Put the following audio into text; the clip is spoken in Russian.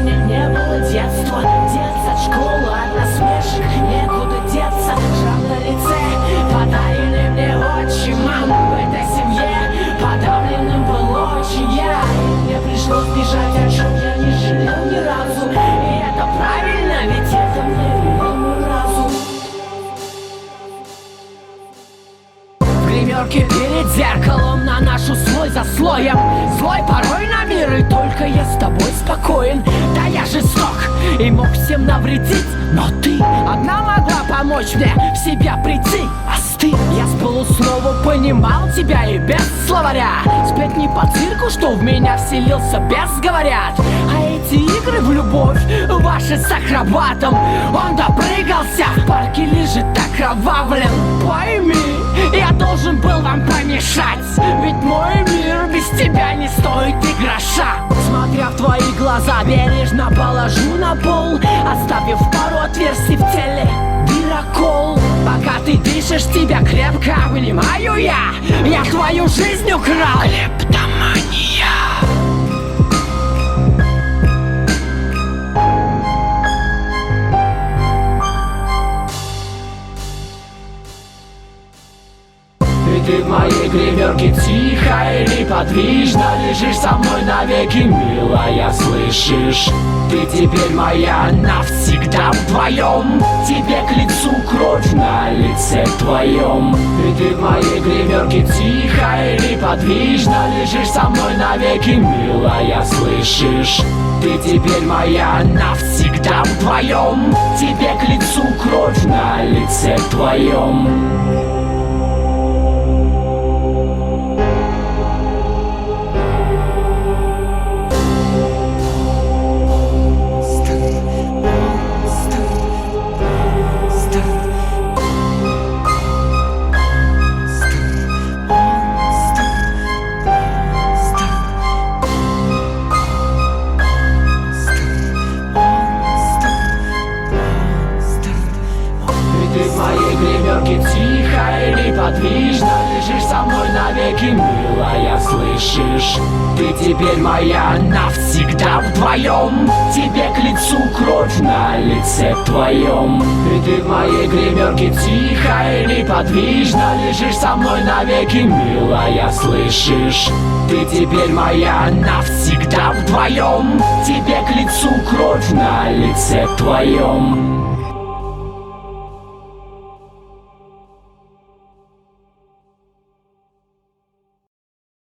меня не было детства. Деться от школы, от насмешек, некуда деться. Шрам на лице, подаренный мне отчимом. В этой семье подавленным был очень я. И мне пришлось бежать, о чем я не жалел ни разу. И это правильно, ведь это мне велел мой разум. В гримерке перед зеркалом наношу слой за слоем. Злой порой на мир, и только я с тобой спокоен. Да я жесток и мог всем навредить, но ты одна могла помочь мне в себя прийти. Остынь, я с полуслова понимал тебя и без словаря. Сплетни по цирку, что в меня вселился без говорят. А эти игры в любовь ваши с акробатом. Он допрыгался, в парке лежит окровавлен. Пойми, я должен был вам помешать, ведь мой мир без тебя не стоит и гроша. Смотря в твои глаза, бережно положу на пол, оставив пару отверстий в теле. Дырокол, пока ты дышишь, тебя крепко обнимаю я. Я твою жизнь украл. Клептомания. И ты в моей гримерке тихо и неподвижно лежишь со мной навеки, милая, слышишь? Ты теперь моя навсегда вдвоем. Тебе к лицу кровь на лице твоем. И ты в моей гримерке тихо и неподвижно лежишь со мной навеки, милая, слышишь? Ты теперь моя навсегда вдвоем. Тебе к лицу кровь на лице твоем. Ты в моей гримерке тихо и неподвижно лежишь со мной навеки, милая, слышишь? Ты теперь моя навсегда вдвоем. Тебе к лицу кровь на лице твоем. И ты в моей гримерке тихо и неподвижно лежишь со мной навеки, милая, слышишь? Ты теперь моя навсегда вдвоем. Тебе к лицу кровь на лице твоем.